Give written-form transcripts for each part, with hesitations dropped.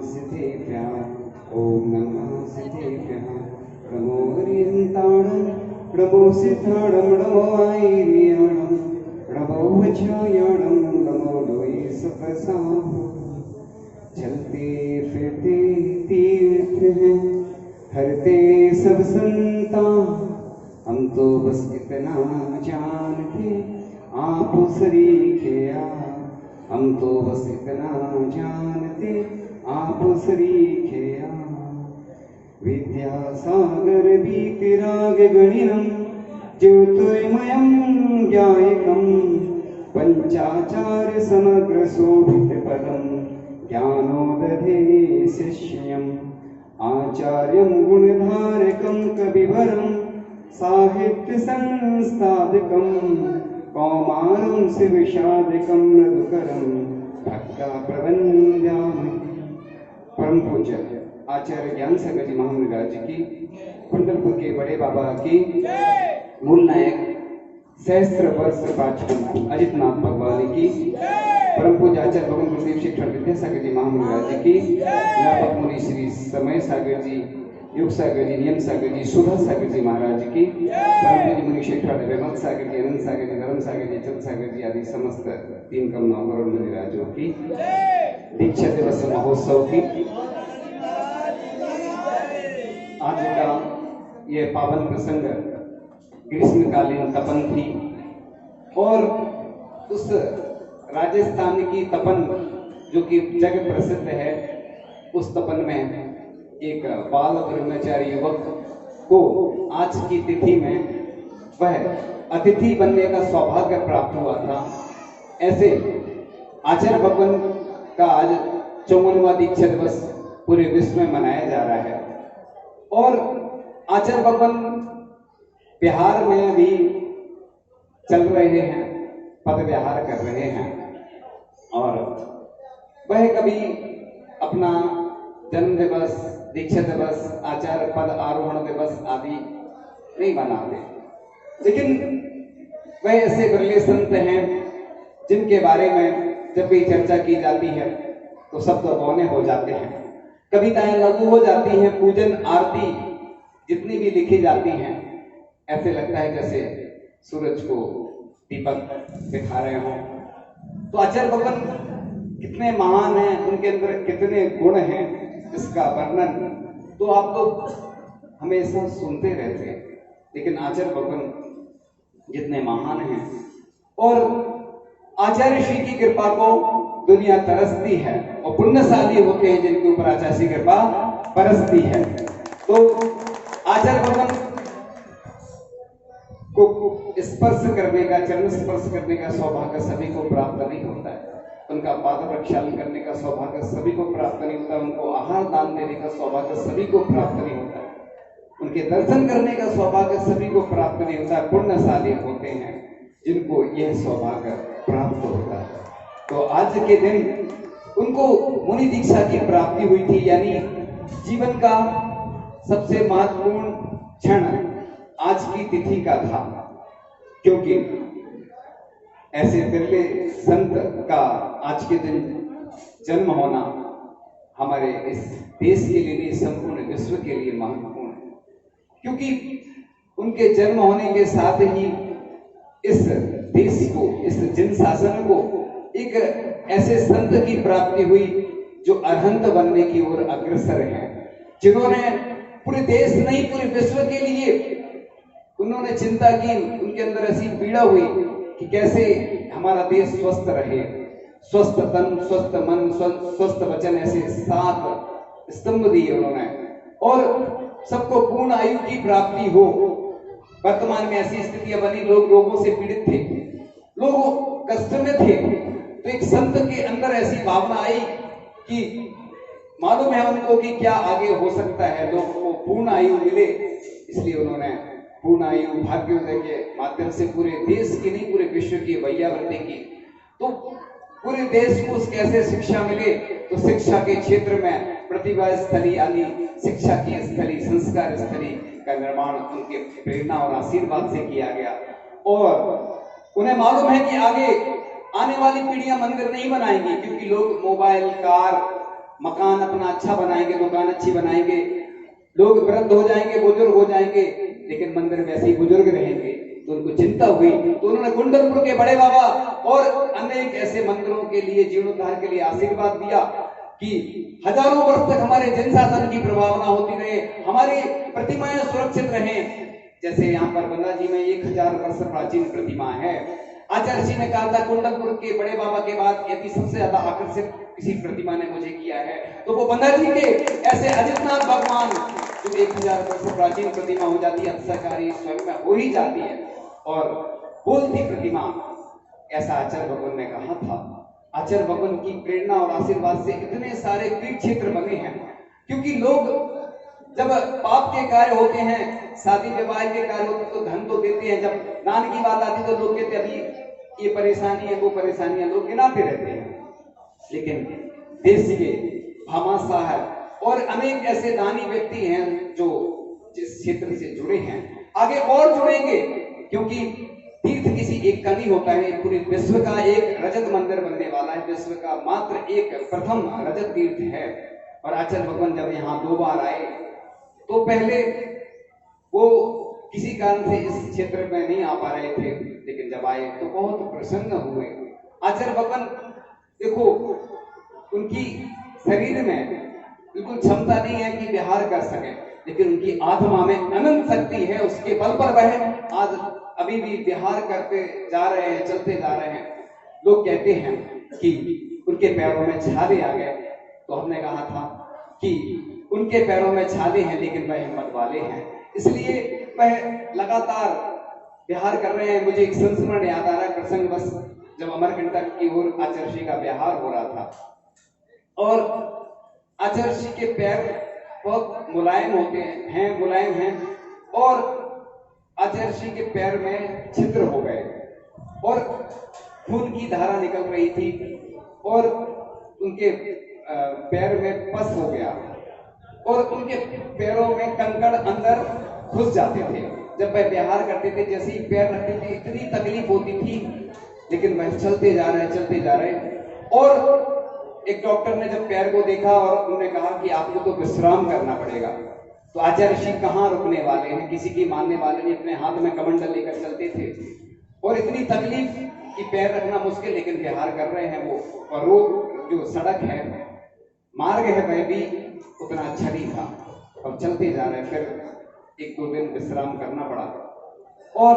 सिद्धेभ्यः ओम नमः सिद्धेभ्यः नमो हरिहन्ताणं नमो सिद्धाणं नमो आयर्याणं नमो वज्रायाणं नमो लोये सप्रसाद। चलते फिरते तीर्थ हैं हरते सब संता, हम तो बस इतना जानते आप सरीखे हम तो बस इतना जानते आप सरीखे विद्यासागर वीतिराग गणिनं ज्योतिर्मयं ज्ञायकं पंचाचार समग्र शोभित पदं ज्ञानोदधे शिष्यम् आचार्यं गुणधारकं कविवरं साहित्य संस्थादिकं कौमारं शिवशादिकं मृदुकरं भक्ता प्रवन्द्यामि। परम पूज्य आचार्य ज्ञान सागर जी महाराज की, कुंडलपुर के बड़े बाबा की, मूल नायक सहस्त्र वर्ष पाचन अजितनाथ भगवान की, परम पूज्य आचार्य भगवान गुरुदेव शिक्षण विद्यासागर जी महाराज की, व्यापक मुनि श्री समय सागर जी, युग सागर जी, नियम सागर जी, सुधा सागर जी महाराज की, परम पूज्य मुनि शिक्षण विमल सागर जी, अनंत सागर जी, धर्म सागर जी, चंद सागर जी आदि समस्त 3 करोड़ मुनि राजों की दीक्षा दिवस महोत्सव की आज का यह पावन प्रसंग ग्रीष्मकालीन तपन थी और उस राजस्थान की तपन जो कि जग प्रसिद्ध है, उस तपन में एक बाल ब्रह्मचारी युवक को आज की तिथि में वह अतिथि बनने का सौभाग्य प्राप्त हुआ था। ऐसे आचार्य भगवान का आज 54वां दीक्षा दिवस पूरे विश्व में मनाया जा रहा है और आचार्य भगवान बिहार में भी चल रहे हैं, पद विहार कर रहे हैं और वह कभी अपना जन्म दिवस, दीक्षा दिवस, आचार्य पद आरोहण दिवस आदि नहीं मनाते, लेकिन वह ऐसे बिरले संत हैं जिनके बारे में जब भी चर्चा की जाती है तो सब तो मौन हो जाते हैं, कविताएं लागू हो जाती हैं, पूजन आरती जितनी भी लिखी जाती हैं, ऐसे लगता है जैसे सूरज को दीपक दिखा रहे हों। तो आचार्य भगवान कितने महान हैं, उनके अंदर कितने गुण हैं, इसका वर्णन तो आप लोग हमेशा सुनते रहते हैं, लेकिन आचार्य भगवान जितने महान हैं और आचार्य श्री की कृपा को दुनिया तरसती है और पुण्यशाली होते हैं जिनके ऊपर आचार्य श्री कृपा बरसती है। तो आचार्य भगवान को स्पर्श करने का, चरण स्पर्श करने का सौभाग्य सभी को प्राप्त नहीं होता है, उनका पाद प्रक्षालन करने का सौभाग्य सभी को प्राप्त नहीं होता, उनको आहार दान देने का सौभाग्य सभी को प्राप्त नहीं होता है, उनके दर्शन करने का सौभाग्य सभी को प्राप्त नहीं होता। पुण्यशाली होते हैं जिनको यह सौभाग्य प्राप्त होता है। तो आज के दिन उनको मुनि दीक्षा की प्राप्ति हुई थी, यानी जीवन का सबसे महत्वपूर्ण क्षण आज की तिथि का था, क्योंकि ऐसे बिरले संत का आज के दिन जन्म होना हमारे इस देश के लिए नहीं, संपूर्ण विश्व के लिए महत्वपूर्ण है, क्योंकि उनके जन्म होने के साथ ही इस देश को, इस जन शासन को एक ऐसे संत की प्राप्ति हुई जो अरहंत बनने की ओर अग्रसर हैं, जिन्होंने पूरे देश नहीं पूरे विश्व के लिए उन्होंने चिंता की, उनके अंदर ऐसी पीड़ा हुई कि कैसे हमारा देश स्वस्थ रहे, स्वस्थ तन, स्वस्थ मन, स्वस्थ वचन, ऐसे 7 स्तंभ दिए उन्होंने और सबको पूर्ण आयु की प्राप्ति हो। वर्तमान में ऐसी स्थितियां बनी, लोग रोगों से पीड़ित थे, लोग कष्ट में थे, तो एक संत के अंदर ऐसी भावना आई कि मालूम है उनको कि क्या आगे हो सकता है, लोगों को पूर्ण आयु मिले, इसलिए उन्होंने पूर्ण आयु भाग्योदय के माध्यम से पूरे देश की नहीं पूरे विश्व की वैयावृत्ति की। तो पूरे देश को कैसे शिक्षा मिले, तो शिक्षा के क्षेत्र में प्रतिभा स्थली यानी शिक्षा की स्थली, संस्कार स्थली का निर्माण उनके प्रेरणा और आशीर्वाद से किया गया और उन्हें मालूम है कि आगे आने वाली पीढ़ियां मंदिर नहीं बनाएंगी, क्योंकि लोग मोबाइल, कार मकान अपना अच्छा बनाएंगे, दुकान अच्छी बनाएंगे, लोग वृद्ध हो जाएंगे, बुजुर्ग हो जाएंगे, लेकिन मंदिर वैसे ही बुजुर्ग रहेंगे। तो उनको चिंता हुई, तो उन्होंने कुंडलपुर के बड़े बाबा और अनेक ऐसे मंदिरों के लिए जीर्णोद्धार के लिए आशीर्वाद दिया कि हजारों वर्ष तक हमारे जन शासन की प्रभावना होती रहे, हमारी प्रतिमाएं सुरक्षित रहें। जैसे यहाँ पर बंदा जी में 1000 वर्ष प्राचीन प्रतिमा है। आचार्य जी ने कहा था कुंडलपुर के बड़े बाबा के बाद यदि सबसे ज्यादा आकर्षित किसी प्रतिमा ने मुझे किया है तो वो बंदा जी के ऐसे अजितनाथ भगवान जो 1000 वर्ष प्राचीन प्रतिमा हो जाती है, अक्षरकारी स्वयं में हो ही जाती है और बोलती प्रतिमा, ऐसा आचार्य भगवान ने कहा था। आचार्य भगवान की प्रेरणा और आशीर्वाद से इतने सारे तीर्थ क्षेत्र बने हैं, क्योंकि लोग जब पाप के कार्य होते हैं, शादी विवाह के कार्य होते तो धन तो देते हैं, जब दान की बात आती तो लोग कहते अभी ये परेशानी है वो परेशानी है, लोग गिनाते रहते हैं। लेकिन देश के भामाशाह है और अनेक ऐसे दानी व्यक्ति हैं जो जिस क्षेत्र से जुड़े हैं, आगे और जुड़ेंगे, क्योंकि तीर्थ किसी एक का नहीं होता है, पूरे विश्व का एक रजत मंदिर बनने वाला है, विश्व का मात्र एक प्रथम रजत तीर्थ है। और आचार्य भगवान जब यहाँ 2 बार आए तो पहले वो किसी कारण से इस क्षेत्र में नहीं आ पा रहे थे, लेकिन जब आए तो बहुत प्रसन्न हुए। आचार्य भगवान देखो, उनकी शरीर में बिल्कुल क्षमता नहीं है कि विहार कर सके, लेकिन उनकी आत्मा में अनंत शक्ति है, उसके बल पर वह आज अभी भी विहार करते जा रहे हैं, चलते जा रहे हैं। लोग कहते हैं कि उनके पैरों में छाले आ गए, तो हमने कहा था कि उनके पैरों में छाले हैं लेकिन वह हिम्मत वाले हैं, इसलिए वह लगातार विहार कर रहे हैं। मुझे एक संस्मरण याद आ रहा है, प्रसंग बस जब अमरकंटक की ओर आचार्य जी का विहार हो रहा था और आचार्य जी के पैर बहुत मुलायम होते हैं, मुलायम हैं, और आचार्य जी के पैर में छिद्र हो गए और खून की धारा निकल रही थी और उनके पैर में पस हो गया और उनके पैरों में कंकड़ अंदर घुस जाते थे। जब वह विहार करते थे, जैसे ही पैर रखते थे इतनी तकलीफ होती थी, लेकिन वह चलते जा रहे। और एक डॉक्टर ने जब पैर को देखा और उन्होंने कहा कि आपको तो विश्राम करना पड़ेगा, तो आचार्य जी कहाँ रुकने वाले हैं, किसी की मानने वाले नहीं, अपने हाथ में कमंडल लेकर चलते थे और इतनी तकलीफ कि पैर रखना मुश्किल, लेकिन विहार कर रहे हैं वो। और वो जो सड़क है, मार्ग है, वह भी उतना अच्छा नहीं था और चलते जा रहे। फिर 1-2 दिन विश्राम करना पड़ा और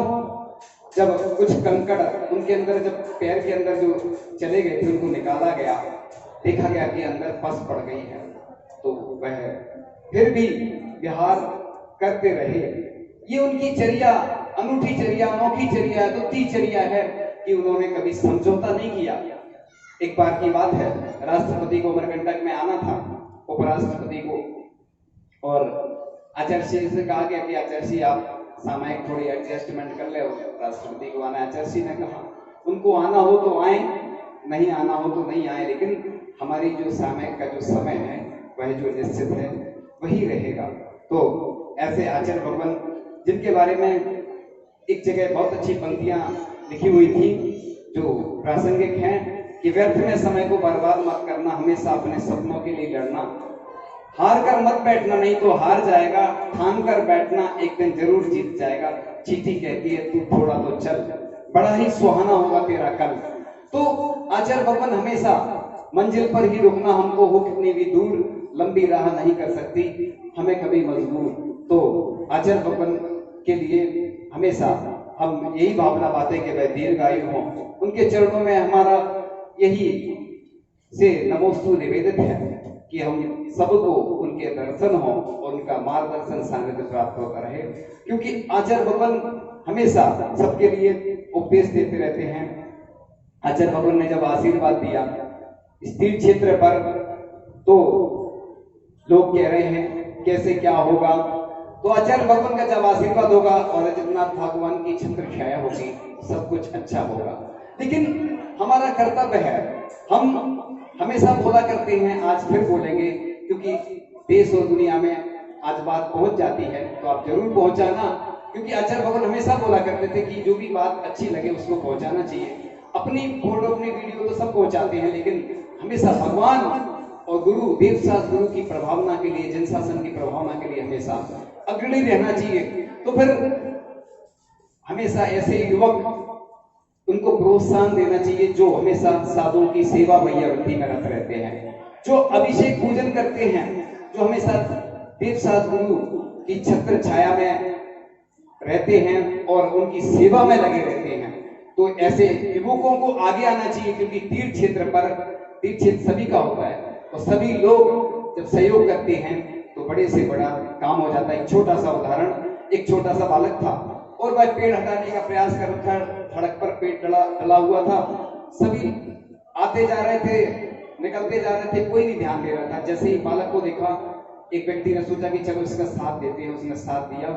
जब कुछ कंकड़ उनके अंदर, जब पैर के अंदर जो चले गए थे, उनको निकाला गया, देखा गया कि अंदर पस पड़ गई है, तो वह फिर भी विहार करते रहे। ये उनकी चर्या, अनूठी चर्या, अनोखी चर्या, अद्वितीय चर्या है कि उन्होंने कभी समझौता नहीं किया। एक बार की बात है, राष्ट्रपति को अमरकंटक में आना था, उपराष्ट्रपति को, और आचार्य जी से कहा गया कि आचार्य जी आप सामयिक थोड़ी एडजस्टमेंट कर ले, राष्ट्रपति को आना। आचार्य जी ने कहा उनको आना हो तो आए, नहीं आना हो तो नहीं आए, लेकिन हमारी जो सामयिक का जो समय है वह जो निश्चित है वही रहेगा। तो ऐसे आचार्य भगवान, जिनके बारे में एक जगह बहुत अच्छी पंक्तियां लिखी हुई थी जो प्रासंगिक हैं कि व्यर्थ में समय को बर्बाद मत करना, हमेशा अपने सपनों के लिए लड़ना, हार कर मत बैठना, नहीं तो हार जाएगा, ठान कर बैठना, एक दिन जरूर जीत जाएगा। चींटी कहती है तू थोड़ा तो चल, बड़ा ही सुहाना होगा तेरा कल। तो आचार्य भगवान हमेशा मंजिल पर ही रुकना, हमको हो कितनी भी दूर, लंबी राह नहीं कर सकती हमें कभी मजबूर। तो आचार्य भगवान के लिए हमेशा हम यही भावना बातें कि वह दीर्घायु हों, उनके चरणों में हमारा यही से नमोस्तु निवेदित है कि हम सबको उनके दर्शन हो और उनका मार्गदर्शन सानिध्य प्राप्त होता रहे, क्योंकि आचार्य भगवान हमेशा सबके लिए उपदेश देते रहते हैं। आचार्य भगवान ने जब आशीर्वाद दिया इस तीर्थ क्षेत्र पर, तो लोग कह रहे हैं कैसे क्या होगा, तो आचार्य भगवान का जब आशीर्वाद होगा और अजितनाथ भगवान की छत्र छाया होगी, सब कुछ अच्छा होगा। लेकिन हमारा कर्तव्य है, हम हमेशा बोला करते हैं, आज फिर बोलेंगे, क्योंकि देश और दुनिया में आज बात पहुंच जाती है तो आप जरूर पहुंचाना, क्योंकि आचार्य भगवान हमेशा बोला करते थे कि जो भी बात अच्छी लगे उसको पहुंचाना चाहिए। अपनी फोटो, अपनी वीडियो तो सब पहुंचाते हैं, लेकिन हमेशा भगवान और गुरु देवसास गुरु की प्रभावना के लिए, जन शासन की प्रभावना के लिए हमेशा अग्रणी रहना चाहिए। तो फिर हमेशा ऐसे युवक, उनको प्रोत्साहन देना चाहिए जो हमेशा साधुओं की सेवा वैयावृत्ति में रत रहते हैं, जो अभिषेक पूजन करते हैं, जो हमेशा देवसास गुरु की छत्र छाया में रहते हैं और उनकी सेवा में लगे रहते हैं। तो ऐसे युवकों को आगे आना चाहिए, क्योंकि तीर्थ क्षेत्र पर, तीर्थ क्षेत्र सभी का होता है और सभी लोग जब सहयोग करते हैं तो बड़े से बड़ा काम हो जाता है। एक छोटा सा उदाहरण, एक छोटा सा बालक था और वह पेड़ हटाने का प्रयास कर रहा था, सड़क पर पेड़ डला हुआ था, सभी आते जा रहे थे, निकलते जा रहे थे, कोई नहीं ध्यान दे रहा था। जैसे ही बालक को देखा, एक व्यक्ति ने सोचा कि चलो इसका साथ देते हैं, उसने साथ दिया।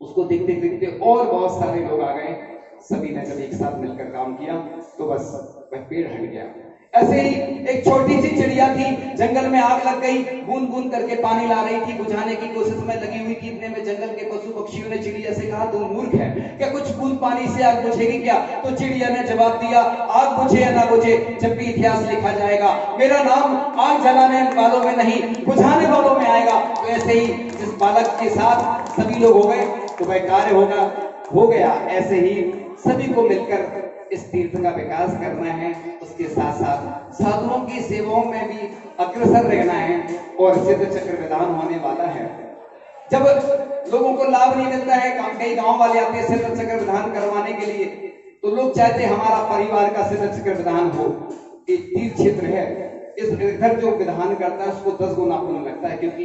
उसको देखते देखते और बहुत सारे लोग आ गए, सभी ने जब एक साथ मिलकर काम किया तो बस वह पेड़ हट गया। ऐसे ही एक छोटी सी चिड़िया थी, जंगल में आग लग गई, बूंद बूंद करके पानी ला रही थी, बुझाने की कोशिश में लगी हुई थी। इतने में जंगल के पशु पक्षियों ने चिड़िया से कहा, तुम मूर्ख है क्या, कुछ बूंद पानी से आग बुझेगी क्या? तो चिड़िया ने जवाब दिया, आग बुझे या ना बुझे, जब भी इतिहास लिखा जाएगा मेरा नाम आग जलाने वालों में नहीं, बुझाने वालों में आएगा। तो ऐसे ही जिस बालक के साथ सभी लोग हो गए तो वह कार्य हो गया। ऐसे ही सभी को मिलकर इस तीर्थ का विकास करना है, उसके साथ साथ साधुओं की सेवाओं में भी अग्रसर रहना है और सिद्ध चक्र विधान होने वाला है। जब लोगों को लाभ नहीं मिलता है, कई गांव वाले आते हैं सिद्ध चक्र विधान करवाने के लिए, तो लोग चाहते हैं हमारा परिवार का सिद्ध चक्र विधान हो। ये तीर्थ क्षेत्र है, इस इधर जो विधान करता है उसको 10 गुना पुण्य लगता है, क्योंकि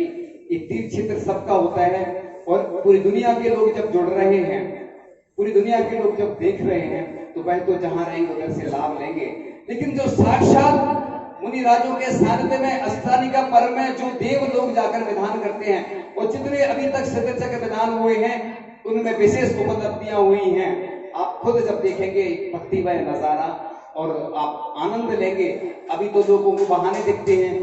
ये तीर्थ क्षेत्र सबका होता है और पूरी दुनिया के लोग जब जुड़ रहे हैं, पूरी दुनिया के लोग जब देख रहे हैं तो वह तो जहां रहेंगे उधर से लाभ लेंगे। लेकिन जो साक्षात मुनि राजों के सानिध्य में अष्टानिका पर्व में जो देव लोग जाकर विधान करते हैं, और जितने अभी तक सिद्ध चक्र विधान हुए हैं उनमें विशेष उपलब्धियां हुई हैं। आप खुद जब देखेंगे भक्तिमय नजारा और आप आनंद लेंगे। अभी तो लोगों को बहाने दिखते हैं,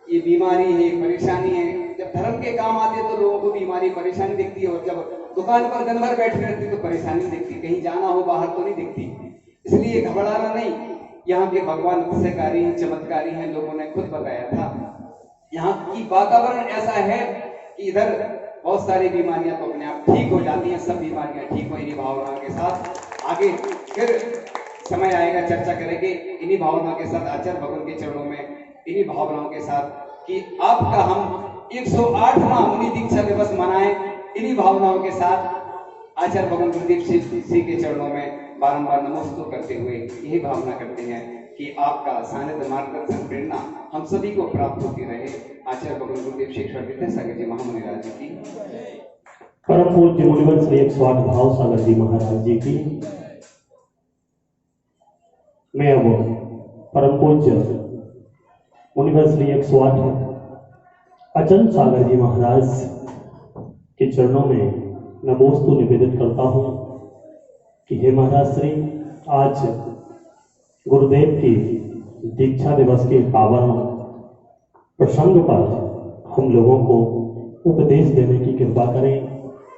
ये बीमारी है, परेशानी है। जब धर्म के काम आते हैं तो लोगों को बीमारी परेशानी दिखती है, और जब दुकान पर दिन भर बैठे रहते तो परेशानी दिखती, कहीं जाना हो बाहर तो नहीं दिखती। इसलिए घबराना नहीं, यहाँ के भगवान अतिशयकारी चमत्कारी हैं, लोगों ने खुद बताया था। यहाँ की वातावरण ऐसा है कि इधर बहुत सारी बीमारियां तो अपने आप ठीक हो जाती हैं, सब बीमारियां ठीक हो इन्हीं भावनाओं के साथ। आगे फिर समय आएगा, चर्चा करेंगे इन्हीं भावनाओं के साथ, आचार्य भगवान के चरणों में इन्हीं भावनाओं के साथ कि आपका हम 108वां मुनि दीक्षा दिवस मनाएं इन्हीं भावनाओं के साथ। आचार्य भगवान गुरुदेव श्री के चरणों में बारंबार नमस्कार करते हुए यही भावना करते हैं कि आपका सानिध्य, मार्गदर्शन, प्रेरणा हम सभी को प्राप्त होती रहे। आचार्य भगवान गुरुदेव श्री विद्यासागर जी महामुनि राज की, परम पूज्य मुनिवर श्री 108 भाव सागर जी महाराज जी की। मैं अब परम पूज्य मुनिवर श्री 108 अचल सागर जी महाराज के चरणों में नमोस्तु निवेदित करता हूँ कि हे महाराज श्री, आज गुरुदेव की दीक्षा दिवस के पावन प्रसंग पर हम लोगों को उपदेश देने की कृपा करें।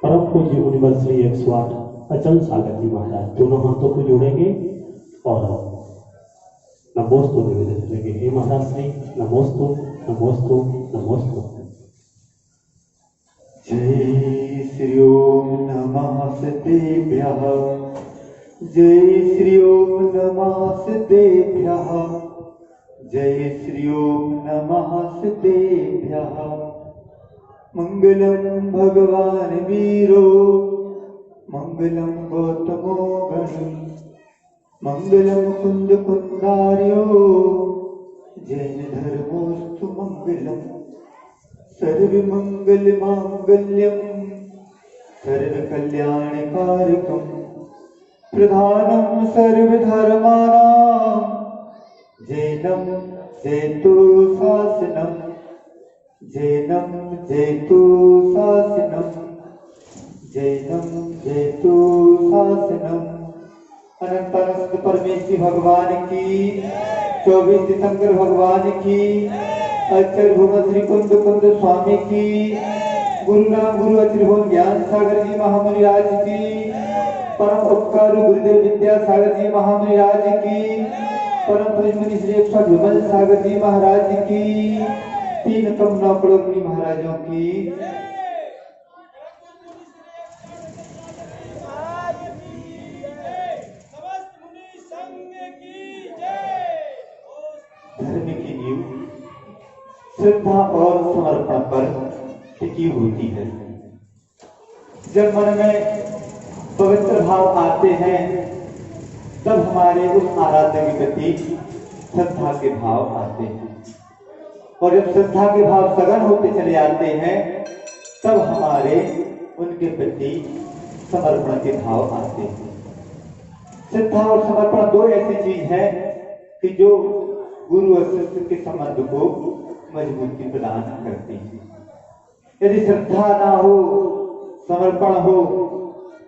परम पूज्य मुनिवर श्री 108 अचल सागर जी महाराज दोनों हाथों को जोड़ेंगे और नमोस्तु निवेदित करेंगे। हे महाराज श्री, नमोस्तु नमोस्तु नमोस्तु। जय श्री ओम नमः सतेभ्यः, जय श्री ओम नमः सतेभ्यः, जय श्री ओम नमः सतेभ्यः। मंगलम भगवान वीरो, मंगलम गौतमो गणी, मंगलम कुंद कुंदार्यो, जैन धर्मोस्तु मंगलम। सर्वमंगल मांगल्यम सर्वकल्याणकारकम, प्रधानम सर्वधर्माणां, जैनम जयतु शासनम, जैनम जयतु शासनम, जैनम जयतु शासनम। अनंत परमेश्वरी भगवान की, 24 तीर्थंकर भगवान की, आचार्य भगवान श्री कुंद कुंद स्वामी की, गुरु नाम गुरु आचार्य भगवान ज्ञान सागर जी महामुनि राज की, परम उपकार गुरुदेव विद्यासागर जी महामुनि राज की, परम पूज्य मुनि श्री 108 विमल सागर जी महाराज की, 3 कमला मुनि महाराजों की, धर्म की नींव श्रद्धा और समर्पण पर टिकी होती है। जब मन में पवित्र भाव आते हैं तब हमारे उस आराध्य के प्रति श्रद्धा के भाव आते हैं, और जब श्रद्धा के भाव सघन होते चले जाते हैं तब हमारे उनके प्रति समर्पण के भाव आते हैं। श्रद्धा और समर्पण 2 ऐसी चीज है कि जो गुरु और शिष्य के संबंध को मजबूती प्रदान करती है। यदि श्रद्धा ना हो, समर्पण हो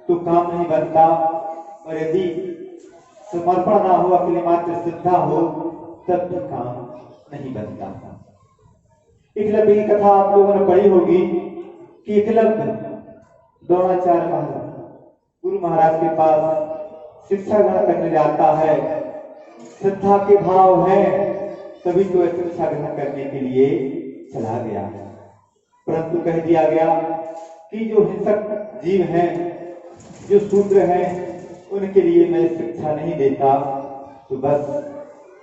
तो काम नहीं बनता, और यदि समर्पण ना हो, अकेले मात्र श्रद्धा हो, तब भी काम नहीं बनता। एकलव्य की कथा आप लोगों ने पढ़ी होगी कि एकलव्य द्रोणाचार्य गुरु महाराज के पास शिक्षा ग्रहण करने जाता है। श्रद्धा के भाव है तभी तो शिक्षा ग्रहण करने के लिए चला गया, परंतु कह दिया गया कि जो हिंसक जीव हैं, जो शूद्र हैं, उनके लिए मैं शिक्षा नहीं देता। तो बस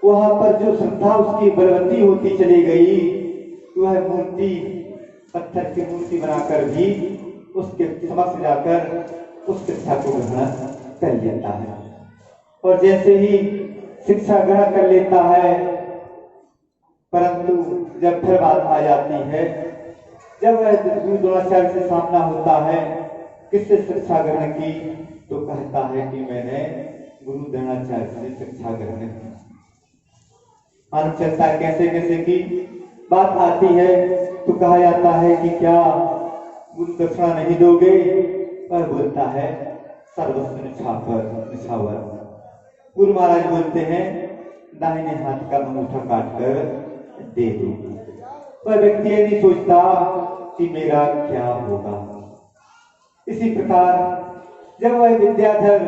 वहां पर जो श्रद्धा उसकी बलवती होती चली गई, वह मूर्ति, पत्थर की मूर्ति बनाकर भी उसके समक्ष जाकर उस शिक्षा को ग्रहण कर लेता है। और जैसे ही शिक्षा ग्रहण कर लेता है, परंतु जब फिर बात आ जाती है, जब वह गुरु द्रोणाचार्य से सामना होता है किससे शिक्षा ग्रहण की, तो कहता है कि मैंने गुरु द्रोणाचार्य से शिक्षा ग्रहण की। मालूम चलता है कैसे कैसे की बात आती है तो कहा जाता है कि क्या गुरु दक्षिणा नहीं दोगे, और बोलता है सर्वस्व निछावर। गुरु महाराज बोलते हैं दाहिने हाथ का अंगूठा काटकर दे दो। पर व्यक्ति ये नहीं सोचता कि मेरा क्या होगा। इसी प्रकार जब वह विद्याधर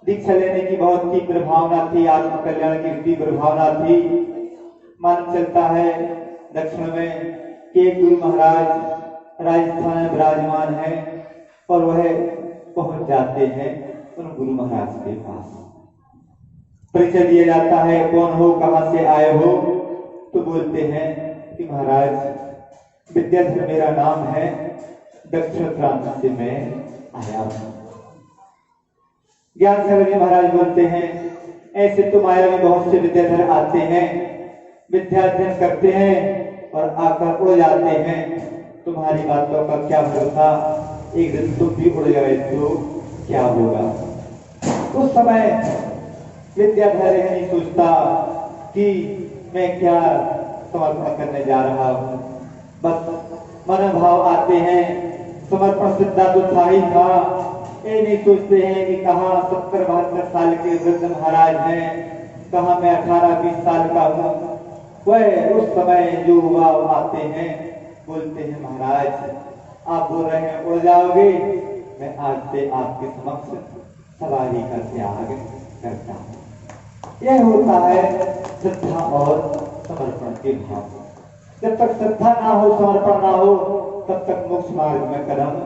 दीक्षा लेने की बहुत तीव्र भावना थी, आत्म कल्याण की तीव्र भावना थी, मालूम चलता है दक्षिण में कि गुरु महाराज राजस्थान में विराजमान है, और वह पहुंच जाते हैं उन गुरु महाराज के पास। परिचय दिया जाता है, कौन हो, कहां से आए हो, तो बोलते हैं कि महाराज विद्याधर मेरा नाम है, दक्षिण प्रांत से मैं आया हूं। ज्ञान सागर जी महाराज बोलते हैं ऐसे तो माया में बहुत से विद्याधर आते हैं, विद्याध्ययन करते हैं और आकर उड़ जाते हैं। तुम्हारी बातों का क्या भरोसा, एक दिन तुम भी उड़ गए तो क्या होगा। उस समय विद्याधर यह नहीं सोचता कि मैं क्या समर्पण करने जा रहा हूं, बस मनोभाव आते हैं। समर्पण सिद्धांत तो था ही था, ये नहीं सोचते हैं कि कहाँ 70-72 साल के वृद्ध महाराज हैं, कहाँ मैं 18-20 साल का हूँ। वह उस समय जो युवा आते हैं बोलते हैं महाराज आप बोल रहे हैं उड़ जाओगे, मैं आज से आपके समक्ष सवारी का त्याग करता हूँ। यह होता है श्रद्धा और समर्पण के भाव। जब तक श्रद्धा ना हो, समर्पण ना हो, तब तक मोक्ष मार्ग में कदम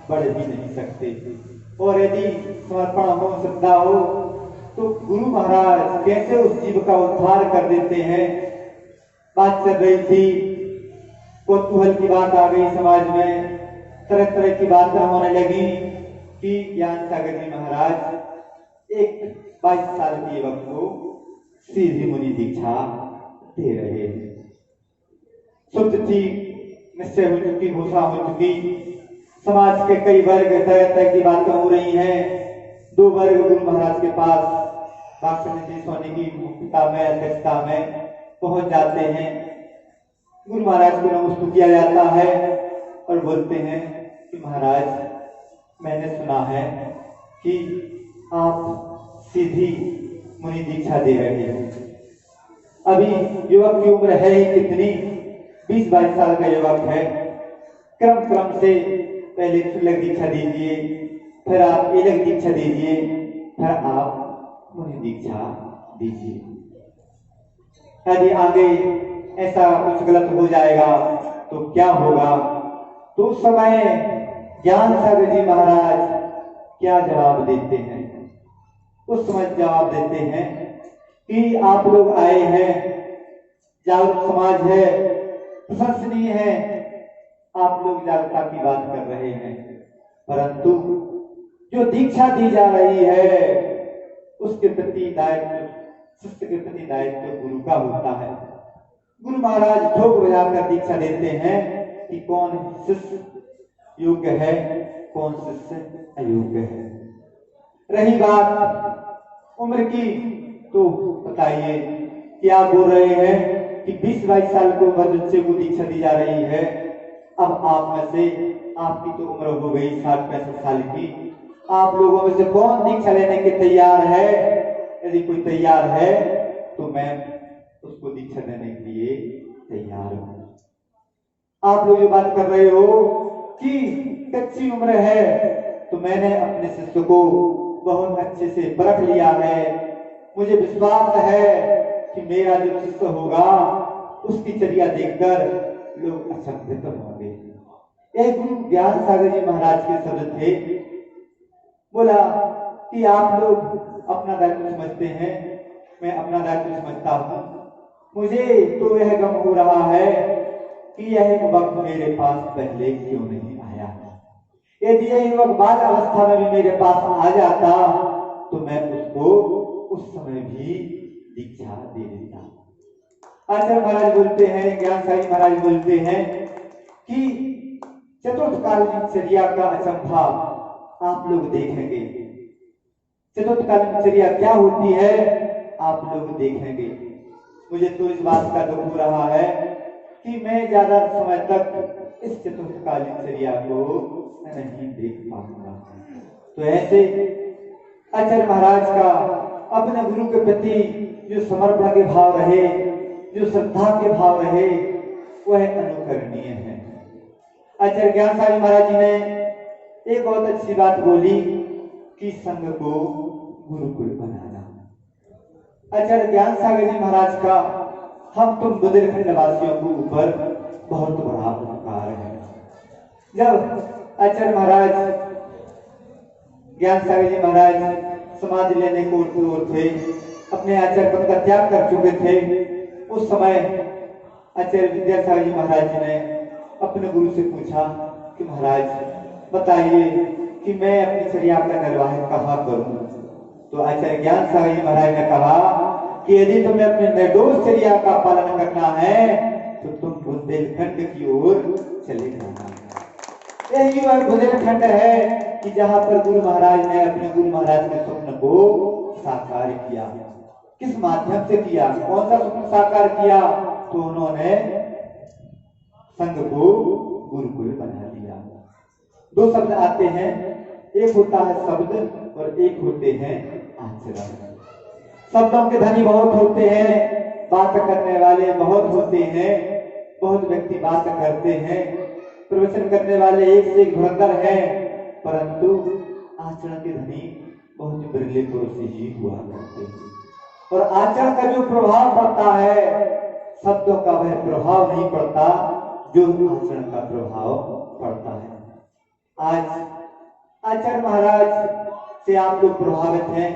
बढ़ ही नहीं सकते। और यदि समर्पण हो, श्रद्धा हो, तो गुरु महाराज कैसे उस जीव का उद्धार कर देते हैं। बात चल रही थी, कौतूहल की बात आ गई समाज में, तरह तरह की बातें होने लगी कि ज्ञान सागर जी महाराज एक 22 साल के युवक को सीधी मुनि दीक्षा दे रहे हैं। शुद्ध थी, निश्चय हो चुकी, घोषणा हो चुकी। समाज के कई वर्ग तरह तरह की बातें हो रही हैं। 2 वर्ग गुरु महाराज के पास सोने की मुख्यता में, अध्यक्षता में पहुंच जाते हैं। गुरु महाराज को नमस्कार किया जाता है और बोलते हैं कि महाराज मैंने सुना है कि आप सीधी मुनि दीक्षा दे रहे हैं। अभी युवक की उम्र है ही कितनी, 20-22 साल का युवक है। क्रम क्रम से पहले तिलक दीक्षा दीजिए, फिर आप तिलक दीक्षा दीजिए, फिर आप मुनि दीक्षा दीजिए। यदि आगे ऐसा कुछ गलत हो जाएगा तो क्या होगा? तो उस समय ज्ञान सागर जी महाराज क्या जवाब देते हैं? उस समय जवाब देते हैं कि आप लोग आए हैं, जागरूक समाज है, प्रशंसनीय है, आप लोग जागरूकता की बात कर रहे हैं, परंतु जो दीक्षा दी जा रही है उसके प्रति दायित्व, शिष्य के प्रति दायित्व गुरु का होता है। गुरु महाराज ठोक बजाकर दीक्षा देते हैं कि कौन शिष्य योग्य है, कौन शिष्य अयोग्य है। रही बात उम्र की, तो बताइए कि आप बोल रहे हैं कि 20-22 साल की उम्र बच्चे को दीक्षा दी जा रही है। अब आप में से, आपकी तो उम्र हो गई 60-65 साल की, आप लोगों में से कौन दीक्षा लेने के तैयार है? यदि कोई तैयार है तो मैं उसको दीक्षा देने के लिए तैयार हूं। आप लोग जो बात कर रहे हो कि कच्ची उम्र है, तो मैंने अपने शिष्य को बहुत अच्छे से परख लिया है। मुझे विश्वास है कि मेरा जो शिष्य होगा उसकी चर्या देखकर लोग अचंभित होंगे। एक गुरु ज्ञान सागर जी महाराज के शब्द थे। बोला कि आप लोग अपना दायित्व समझते हैं, मैं अपना दायित्व समझता हूं। मुझे तो यह गम हो रहा है कि यह युवक मेरे पास पहले क्यों नहीं आया। यदि यह युवक बाल अवस्था में भी मेरे पास आ जाता तो मैं उसको उस समय भी दीक्षा दे देता। आचार्य महाराज बोलते हैं, ज्ञान सागर महाराज बोलते हैं कि चतुर्थकालीन चर्या का अचंभा आप लोग देखेंगे। चतुर्थकालीन चर्या क्या होती है आप लोग देखेंगे। मुझे तो इस बात का दुख हो रहा है कि मैं ज्यादा समय तक इस चतुर्थकालीन चर्या को नहीं देख पाऊंगा। तो ऐसे आचार्य महाराज का अपने गुरु के प्रति जो समर्पण के भाव रहे, जो श्रद्धा के भाव रहे, वह अनुकरणीय है। आचार्य ज्ञान सागर महाराज जी ने एक बहुत अच्छी बात बोली कि संघ को गुरुकुल बनाना। आचार्य ज्ञान सागर जी महाराज का हम तुम बुंदेलखंड वासियों के ऊपर बहुत बड़ा उपकार है। जब आचार्य महाराज ज्ञान सागर जी महाराज समाधि लेने को ओर थे, अपने आचार्य पद का त्याग कर चुके थे, उस समय आचार्य विद्यासागर जी महाराज जी ने अपने गुरु से पूछा कि महाराज बताइए कि मैं अपनी चर्या का निर्वाह कहाँ करूं। तो आचार्य ज्ञान सागर जी महाराज ने कहा कि यदि तुम्हें अपने निर्दोष चर्या का पालन करना है तो तुम बुंदेलखंड की ओर चले जाना। यही वह बुंदेलखंड है कि जहां पर गुरु महाराज ने अपने गुरु महाराज के स्वप्न को साकार किया। किस माध्यम से किया, कौन सा स्वप्न साकार किया? तो उन्होंने संघ को गुरुकुल बना दिया। दो शब्द आते हैं, एक होता है शब्द और एक होते हैं आचरण। शब्दों के धनी बहुत होते हैं, बात करने वाले बहुत होते हैं, बहुत व्यक्ति बात करते हैं, प्रवचन करने वाले एक से एक धुरंधर हैं, परंतु आचरण के धनी बहुत बिरले पुरुष ही हुआ करते हैं। और आचरण का जो प्रभाव पड़ता है, शब्दों का वह प्रभाव नहीं पड़ता जो आचरण का प्रभाव पड़ता है। आज आचार्य महाराज से आप लोग प्रभावित हैं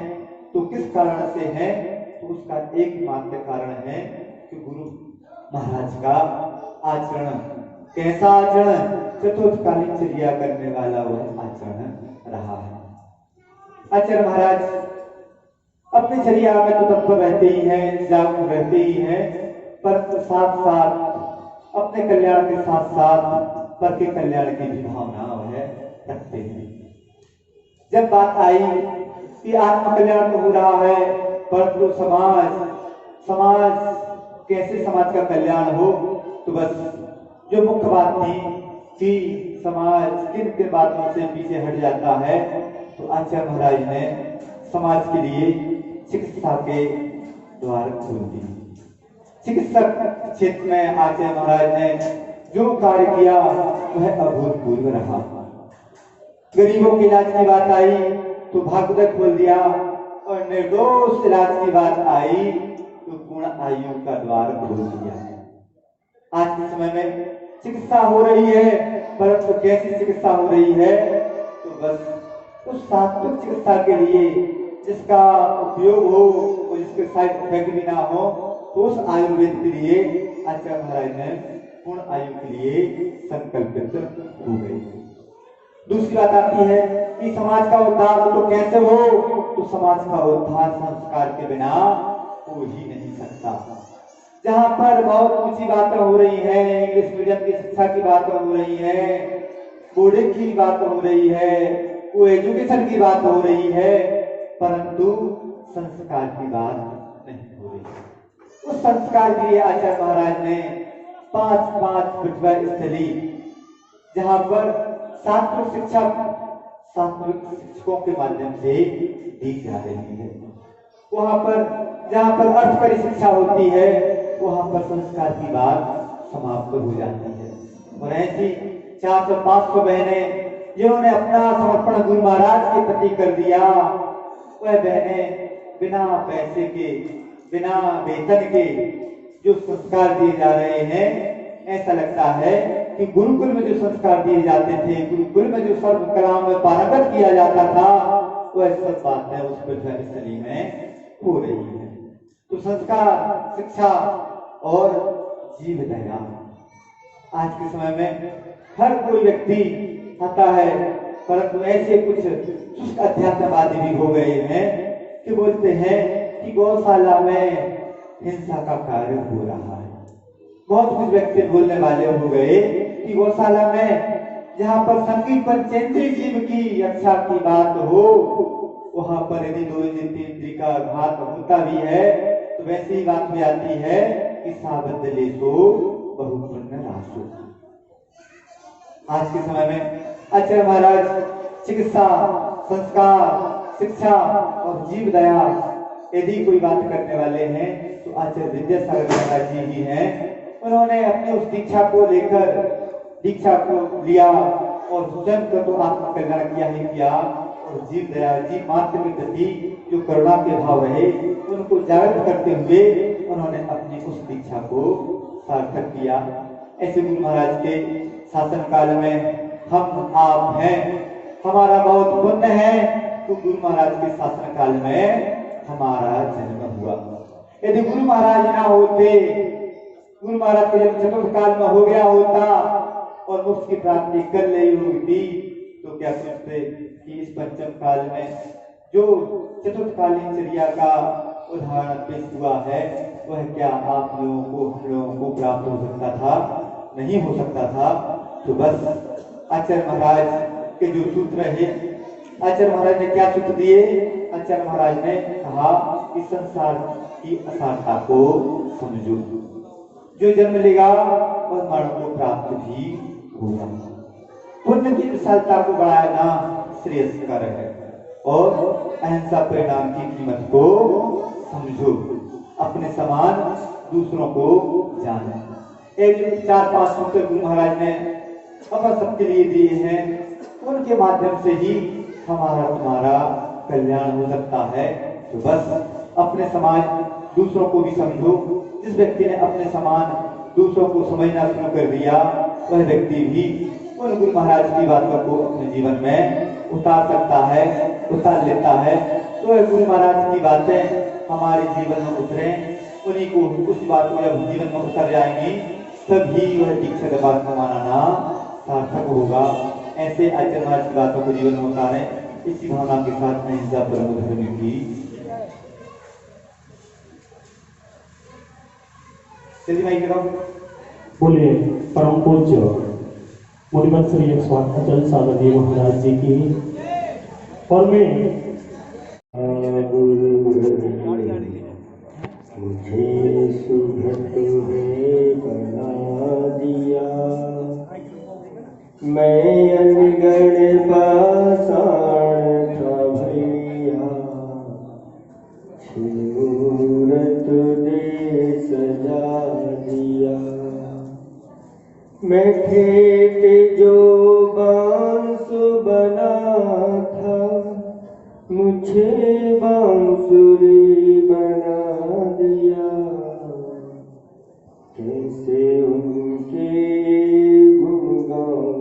तो किस कारण से हैं? तो उसका एकमात्र कारण है कि गुरु महाराज का आचरण। कैसा आचरण? चतुर्थकालीन चर्या करने वाला वह आचरण रहा है। आचार्य महाराज अपनी चर्या में तो तत्पर रहते ही हैं, जागरूक रहते ही हैं, परंतु साथ साथ अपने कल्याण के साथ साथ पर के कल्याण की भी भावना है रखते हैं। जब बात आई कि आत्म कल्याण तो हो रहा है, परंतु समाज कैसे समाज का कल्याण हो, तो बस जो मुख्य बात थी कि समाज किन किन बातों से पीछे हट जाता है, तो आचार्य महाराज ने समाज के लिए चिकित्सा के द्वार खोल दिए। चिकित्सक क्षेत्र में आचार्य महाराज ने जो कार्य किया वह अभूतपूर्व रहा। गरीबों के इलाज की बात आई तो भागवत खोल दिया और निर्दोष इलाज की बात आई तो पूर्ण आयु का द्वार खोल दिया है। आज के समय में चिकित्सा हो रही है, परंतु कैसी चिकित्सा हो रही है? तो बस उस सात्विक चिकित्सा के लिए जिसका उपयोग हो और जिसके साइड इफेक्ट भी ना हो, तो उस आयुर्वेद के लिए आचार्य महाराज ने पूर्ण आयु के लिए संकल्पित हो गए। दूसरी बात आती है कि समाज का उद्धार तो कैसे हो? तो समाज का उद्धार संस्कार के बिना हो ही नहीं सकता। जहां पर बहुत ऊंची बातें हो रही हैं, इंग्लिश मीडियम की शिक्षा की बातें हो रही हैं, बोर्डिंग की बात हो रही है, वो एजुकेशन की बात हो रही है, परंतु संस्कार की बात नहीं हो रही है। उस संस्कार के लिए आचार्य महाराज ने 5 प्रतिभा स्थली, जहां पर सात्विक शिक्षा सात्विक शिक्षकों के माध्यम से दी जा रही है, वहां पर जहां पर अर्थकरी शिक्षा होती है, वहां पर संस्कार की बात समाप्त हो जाती है। और ऐसी 400-500 बहनें जिन्होंने अपना समर्पण गुरु महाराज के प्रति कर दिया, वह बहनें बिना पैसे के, बिना वेतन के जो संस्कार दिए जा रहे हैं, ऐसा लगता है कि गुरुकुल में जो संस्कार दिए जाते थे, गुरुकुल में जो सर्व कलाओं में पारंगत किया जाता था, वह सब बातें उस प्रतिभास्थली में हो रही है। तो संस्कार, शिक्षा और जीव दया, आज के समय में हर कोई व्यक्ति आता है, परंतु ऐसे कुछ शुष्क अध्यात्मवादी भी हो गए हैं कि बोलते हैं कि गौशाला में हिंसा का कार्य हो रहा है। बहुत कुछ व्यक्ति बोलने वाले हो गए कि गौशाला में जहां पर संगीत पंचेंद्रिय जीव की रक्षा की बात हो, वहां पर यदि 2 इंद्रिय का घात होता भी है, तो वैसी ही बात हो जाती है कि साबद्ध लेसो बहुपुण्य रासो। आज के समय में आचार्य महाराज चिकित्सा, संस्कार, शिक्षा और जीव दया यदि कोई बात करने वाले हैं तो आचार्य विद्यासागर महाराज जी ही हैं। उन्होंने अपनी उस दीक्षा को लेकर, दीक्षा को लिया और स्वयं का तो आत्मकल्याण किया ही किया, और जीव दया, जीव मात्र के प्रति जो करुणा के भाव रहे, उनको जागृत करते हुए उन्होंने अपनी उस दीक्षा को सार्थक किया। ऐसे गुरु महाराज के शासन काल में हम आप हैं, हमारा बहुत पुण्य है तो गुरु महाराज के शासन काल में हमारा जन्म हुआ। यदि गुरु महाराज ना होते, गुरु महाराज के जब चतुर्थ काल में हो गया होता और मुक्ति की प्राप्ति कर ली होती, तो क्या सोचते कि इस पंचम काल में जो चतुर्थकालीन चर्या का उदाहरण पेश हुआ है, वह क्या आप लोगों को, हम लोगों को प्राप्त हो सकता था? नहीं हो सकता था। तो बस आचार्य महाराज के जो सूत्र है, आचार्य महाराज ने क्या सूत्र दिए? आचार्य महाराज ने कहा कि संसार की असारता को समझो, जो जन्म लेगा वह मरण को प्राप्त भी होगा। पुण्य की विशालता को बढ़ाना श्रेयस्कर है, और अहिंसा परिणाम की कीमत को समझो, अपने समान दूसरों को जानो। एक 4-5 सूत्र गुरु महाराज ने अपन सबके लिए दिए हैं, उनके माध्यम से ही हमारा तुम्हारा कल्याण हो सकता है। तो बस अपने समान दूसरों को भी समझो। जिस व्यक्ति ने अपने समान दूसरों को समझना शुरू कर दिया, वह व्यक्ति भी उन गुरु महाराज की बातों को अपने जीवन में उतार सकता है, उतार लेता है। तो गुरु महाराज की बातें हमारे जीवन में उतरे, उन्हीं को, उस बात को जब जीवन में उतर जाएंगी, तभी वह दीक्षा का बात को मानना सार्थक होगा। ऐसे आचार्य महाराज की बातों को जीवन में उतारें, इसी भावना के साथ में हिंसा परम धर्म की बोलिए परम पूज्य मुनिवर श्री 108 अचल सागर जी महाराज जी की। और मैं मुझे सुभट है बना दिया, मैं अनगढ़ पाषाण था भैया, मूरत दे सजा दिया। मैं खेत जो बांस बना था, मुझ मुझे बांसुरी बना दिया, कैसे उनके गुण गाऊं,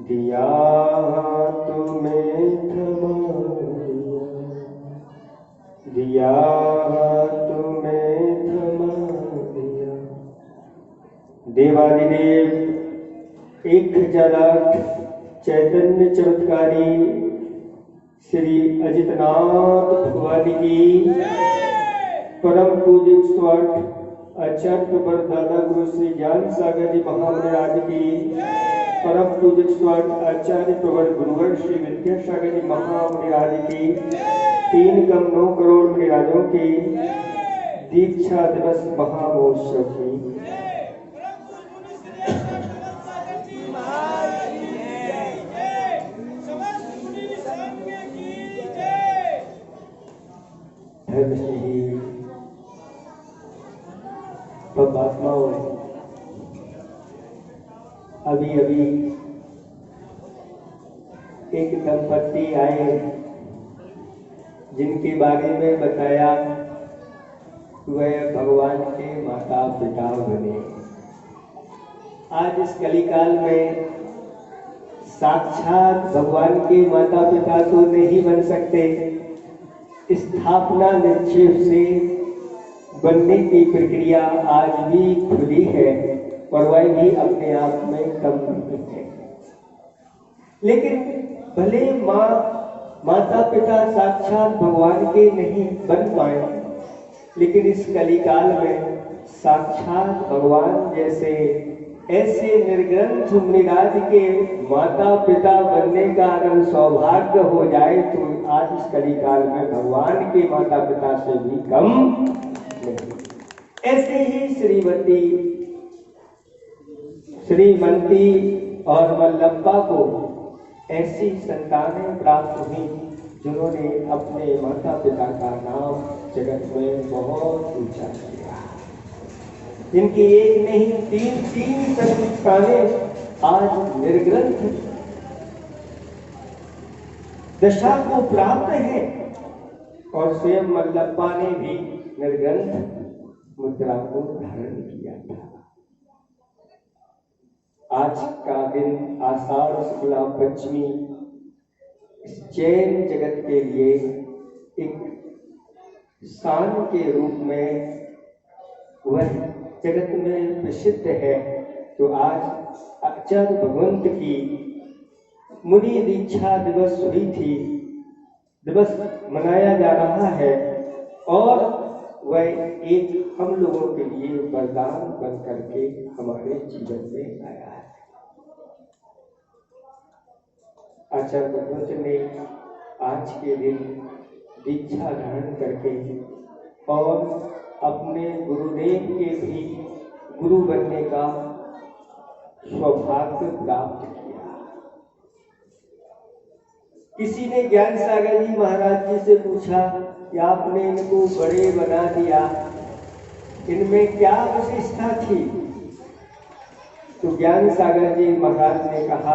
दिया तुम्हें थमा दिया तुम्हें थमा दिया। देवादिदेव 1008 चैतन्य चमत्कारी श्री अजितनाथ भगवान की परम पूज्य 108 आचार्य पर दादा गुरु श्री ज्ञान सागर जी महाराज की परम पूज्य 108 आचार्य प्रवर गुरुवर श्री विद्यासागर जी महाराज की 3 कम 9 करोड़ महाराजों की दीक्षा दिवस महामहोत्सव की परमात्माओं, अभी अभी एक दंपत्ति आए जिनके बारे में बताया वह भगवान के माता पिता बने। आज इस कलिकाल में साक्षात भगवान के माता पिता तो नहीं बन सकते, स्थापना निक्षेप से बनने की प्रक्रिया आज भी खुली है और वह भी अपने आप में कम नहीं है। लेकिन भले माता पिता साक्षात भगवान के नहीं बन पाए, लेकिन इस कलिकाल में साक्षात भगवान जैसे ऐसे निर्ग्रंथ मुनिराज के माता पिता बनने का अगर सौभाग्य हो जाए तो आज इस कलिकाल में भगवान के माता पिता से भी कम नहीं। ऐसे ही श्रीमंती और वल्लभा को ऐसी संतानें प्राप्त हुई जिन्होंने अपने माता पिता का नाम जगत में बहुत ऊंचा किया। जिनकी एक नहीं 3 संतानें आज निर्ग्रंथ दशा को प्राप्त है और स्वयं वल्लभा ने भी निर्ग्रंथ मुद्रा को धारण किया था। आज का दिन आषाढ़ शुक्ला पंचमी जैन जगत के लिए एक शान के रूप में वह जगत में प्रसिद्ध है। तो आज आचार्य भगवंत की मुनि दीक्षा दिवस हुई थी, दिवस मनाया जा रहा है और वह एक हम लोगों के लिए वरदान बन करके हमारे जीवन में आया है। आचार्य भगवंत ने आज के दिन दीक्षा धारण करके और अपने गुरुदेव के भी गुरु बनने का सौभाग्य प्राप्त किया। किसी ने ज्ञान सागर जी महाराज जी से पूछा कि आपने इनको बड़े बना दिया, इनमें क्या विशेषता थी? तो ज्ञान सागर जी महाराज ने कहा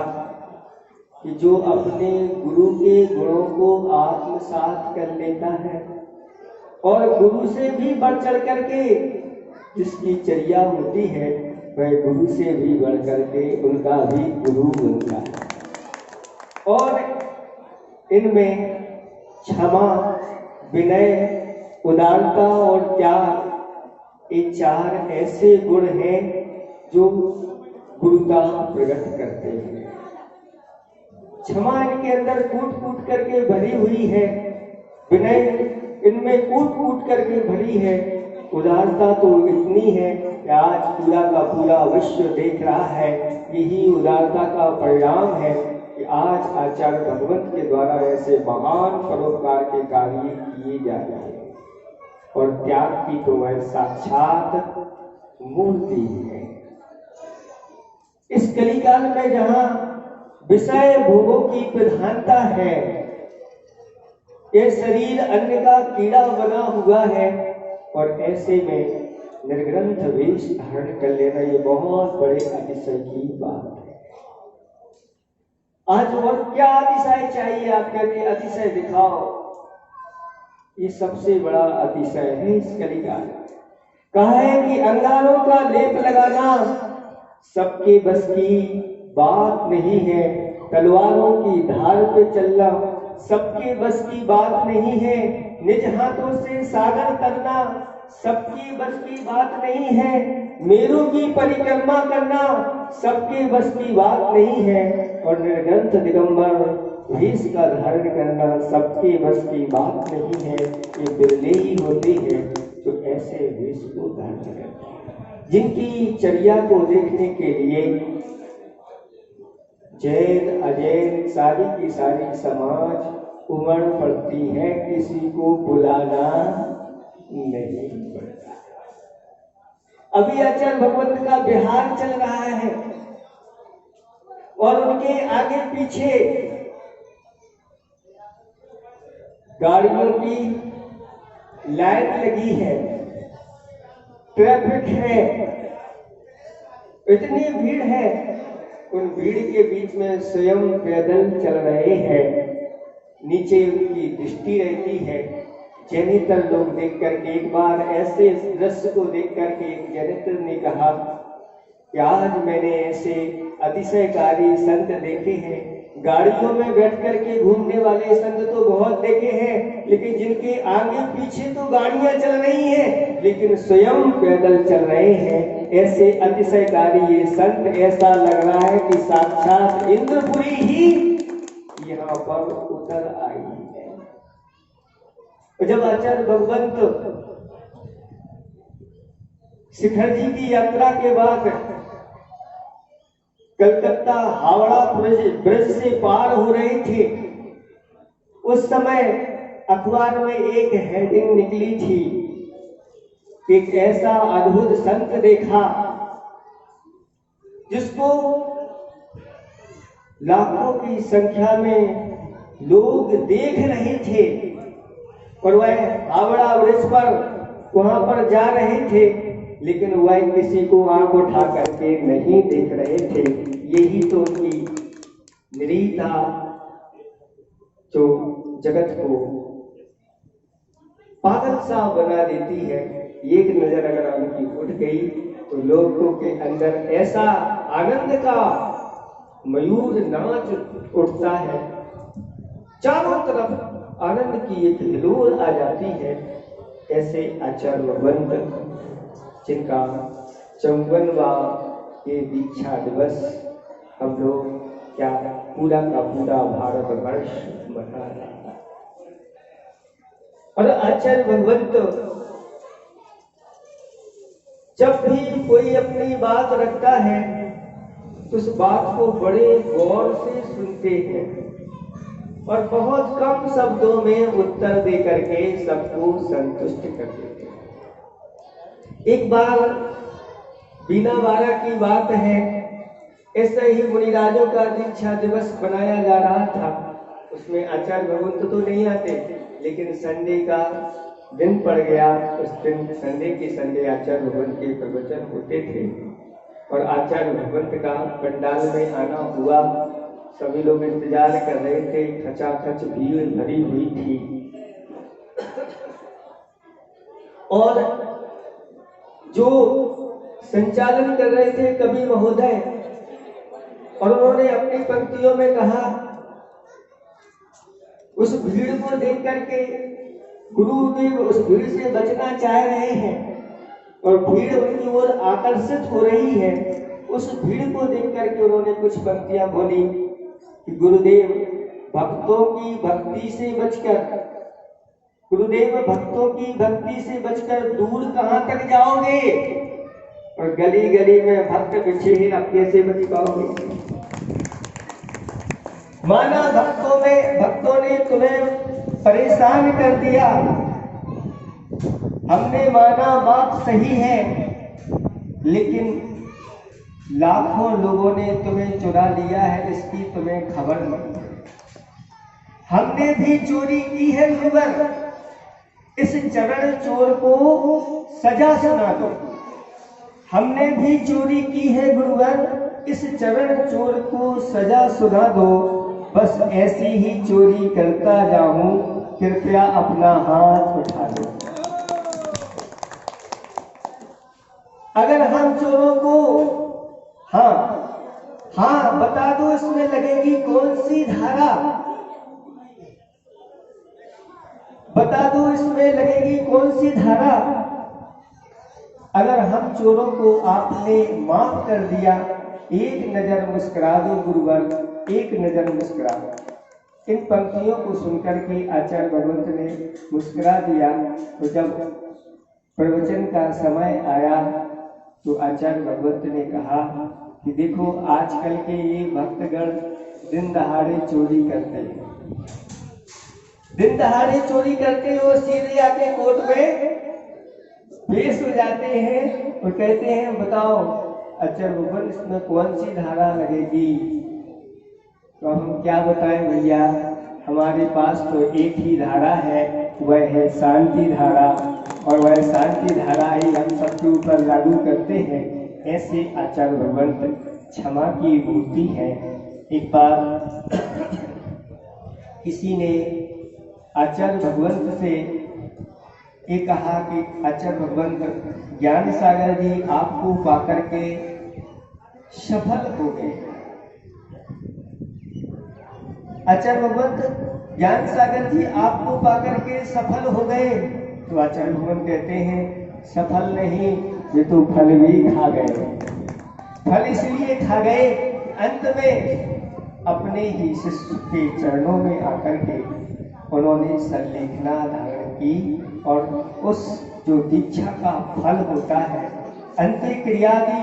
कि जो अपने गुरु के गुणों को आत्मसात कर लेता है और गुरु से भी बढ़ चढ़ करके जिसकी चर्या होती है वह गुरु से भी बढ़ करके उनका भी गुरु बनता है। और इनमें क्षमा, विनय, उदारता और त्याग ये 4 ऐसे गुण हैं जो गुरुता प्रकट करते हैं। क्षमा इनके अंदर कूट कूट करके भरी हुई है, विनय इनमें कूट कूट करके भरी है, उदारता तो इतनी है कि आज पूरा का पूरा विश्व देख रहा है। यही उदारता का परिणाम है कि आज आचार्य भगवंत के द्वारा ऐसे महान परोपकार के कार्य किए जा रहे हैं। और त्याग की तो वह साक्षात मूर्ति है। इस कलिकाल में जहां विषय भोगों की प्रधानता है, ये शरीर अन्न का कीड़ा बना हुआ है और ऐसे में निर्ग्रंथ वेश धारण कर लेना ये बहुत बड़े अतिशय की बात है। आज और क्या अतिशय चाहिए? आप कहते हैं अतिशय दिखाओ। ये सबसे बड़ा अतिशय है इस कलिकाल में। कहा है कि अंगारों का लेप लगाना सबके बस की बात नहीं है, तलवारों की धार पे चलना सबके बस की बात नहीं है, निज हाथों से सागर तरना सबकी बस की बात नहीं है, मेरू की परिक्रमा करना सबके बस की बात नहीं है, और निर्ग्रंथ दिगंबर वेश का धारण करना सबके बस की बात नहीं है। ये बिरले ही होते हैं जो ऐसे वेश को धारण करते हैं, जिनकी चर्या को देखने के लिए जैन अजैन सारी की सारी समाज उमड़ पड़ती है, किसी को बुलाना नहीं पड़ता। अभी आचार्य भगवंत का बिहार चल रहा है और उनके आगे पीछे गाड़ियों की लाइन लगी है, ट्रैफिक है, इतनी भीड़ है। उन भीड़ के बीच में स्वयं पैदल चल रहे हैं, नीचे उनकी दृष्टि रहती है। जैनेतर लोग देख करके, एक बार ऐसे दृश्य को देख करके एक जैनेतर ने कहा कि आज मैंने ऐसे अतिशयकारी संत देखे हैं, गाड़ियों में बैठ करके घूमने वाले संत तो बहुत देखे हैं, लेकिन जिनके आगे पीछे तो गाड़ियां चल रही हैं लेकिन स्वयं पैदल चल रहे हैं, ऐसे अतिशयकारी ये संत। ऐसा लग रहा है कि साक्षात इंद्रपुरी ही यहाँ पर उतर आई है। जब आचार्य भगवंत शिखर जी की यात्रा के बाद कलकत्ता हावड़ा ब्रिज से पार हो रहे थे, उस समय अखबार में एक हेडिंग निकली थी, एक ऐसा अद्भुत संत देखा जिसको लाखों की संख्या में लोग देख रहे थे, और वह हावड़ा ब्रिज पर वहां पर जा रहे थे, लेकिन वह किसी को आंख उठा करके नहीं देख रहे थे। यही तो उनकी निरीता जो जगत को पागल सा बना देती है। एक नजर अगर उनकी उठ गई तो लोगों के अंदर ऐसा आनंद का मयूर नाच उठता है, चारों तरफ आनंद की एक हिलोर आ जाती है। ऐसे आचार्य भगवंत जिनका 54वां ये दीक्षा दिवस हम लोग क्या पूरा का पूरा भारतवर्ष मना रहा है। और आचार्य भगवंत जब भी कोई अपनी बात रखता है तो उस बात को बड़े गौर से सुनते हैं और बहुत कम शब्दों में उत्तर दे करके सबको संतुष्ट कर देते हैं। एक बार बीना बारा की बात है, ऐसे ही मुनिराजों का दीक्षा दिवस बनाया जा रहा था। उसमें आचार्य भगवंत तो नहीं आते, लेकिन संडे का दिन पड़ गया। उस दिन संडे के संडे आचार्य भगवंत के प्रवचन होते थे और आचार्य भगवंत का पंडाल में आना हुआ। सभी लोग इंतजार कर रहे थे, खचाखच भीड़ भरी हुई थी और जो संचालन कर रहे थे कवि महोदय, और उन्होंने अपनी पंक्तियों में कहा, उस भीड़ को देख करके गुरुदेव उस भीड़ से बचना चाह रहे हैं और भीड़ उनकी ओर आकर्षित हो रही है। उस भीड़ को देख करके उन्होंने कुछ पंक्तियां बोली कि गुरुदेव भक्तों की भक्ति से बचकर, गुरुदेव भक्तों की भक्ति से बचकर दूर कहां तक जाओगे, और गली गली में भक्त बिछे हैं, अब कैसे बच पाओगे। माना भक्तों ने तुम्हें परेशान कर दिया, हमने माना बात सही है, लेकिन लाखों लोगों ने तुम्हें चुरा लिया है, इसकी तुम्हें खबर नहीं। हमने भी चोरी की है गुरुवर, इस चरण चोर को सजा सुना दो। हमने भी चोरी की है गुरुवर, इस चरण चोर को सजा सुना दो, बस ऐसी ही चोरी करता जाऊं, कृपया अपना हाथ उठा लो। अगर हम चोरों को हाँ बता दो इसमें लगेगी कौन सी धारा, बता दो इसमें लगेगी कौन सी धारा। अगर हम चोरों को आपने माफ कर दिया, एक नजर मुस्कुरा दो गुरुवर, एक नजर मुस्कुरा दो। इन पंक्तियों को सुनकर के आचार्य भगवंत ने मुस्कुरा दिया। तो जब प्रवचन का समय आया तो आचार्य भगवंत ने कहा कि देखो आजकल के ये भक्तगण दिन दहाड़े चोरी करते हैं, दिन दहाड़े चोरी करके वो सीधे आके कोर्ट में पेश हो जाते हैं और कहते हैं बताओ आचार्य भगवंत इसमें कौन सी धारा लगेगी। तो हम क्या बताएं भैया, हमारे पास तो एक ही धारा है, वह है शांति धारा, और वह शांति धारा ही हम सबके ऊपर लागू करते हैं। ऐसे आचार्य भगवंत क्षमा की मूर्ति है। एक बार किसी ने आचार्य भगवंत से ये कहा कि आचार्य भगवंत ज्ञान सागर जी आपको पाकर के सफल हो गए। आचार्य भगवंत ज्ञान सागर जी आपको पाकर के सफल हो गए। तो आचार्य भगवंत कहते हैं सफल नहीं, ये तो फल भी खा गए। फल इसलिए खा गए, अंत में अपने ही शिष्य के चरणों में आकर के उन्होंने संलेखना धारण की, और उस जो दीक्षा का फल होता है, अंत्यक्रियादि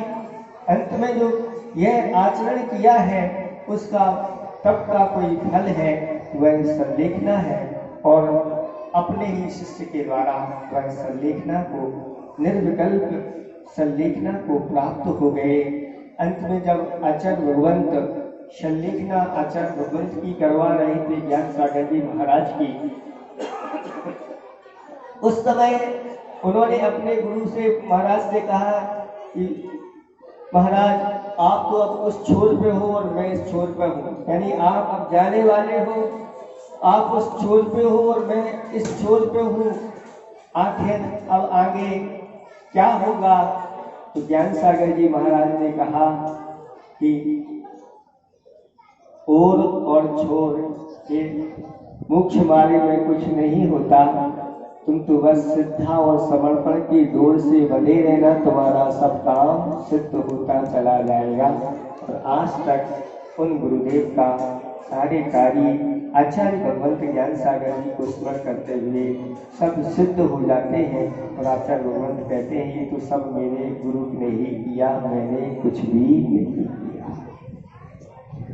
अंत में जो यह आचरण किया है उसका तब का कोई फल है, वह संलेखना है। और अपने ही शिष्य के द्वारा वह संलेखना को, निर्विकल्प संलेखना को प्राप्त हो गए। अंत में जब आचार्य भगवंत संलेखना आचार्य भगवंत की करवा रहे थे ज्ञान सागर जी महाराज की, उस समय उन्होंने अपने गुरु से महाराज से कहा कि महाराज आप तो अब उस छोर पे हो और मैं इस छोर पे हूँ, यानी आप अब जाने वाले हो, आप उस छोर पे हो और मैं इस छोर पे हूँ, आखिर अब आगे क्या होगा। तो ज्ञान सागर जी महाराज ने कहा कि और छोर ये मोक्ष मार्ग में कुछ नहीं होता, तुम तो बस श्रद्धा और समर्पण की डोर से बंधे रहना, तुम्हारा सब काम सिद्ध होता चला जाएगा। और आज तक उन गुरुदेव का सारे कार्य आचार्य भगवंत ज्ञान सागर जी को स्मरण करते हुए सब सिद्ध हो जाते हैं। और आचार्य भगवंत कहते हैं ये तो सब मेरे गुरु ने ही किया, मैंने कुछ भी नहीं किया।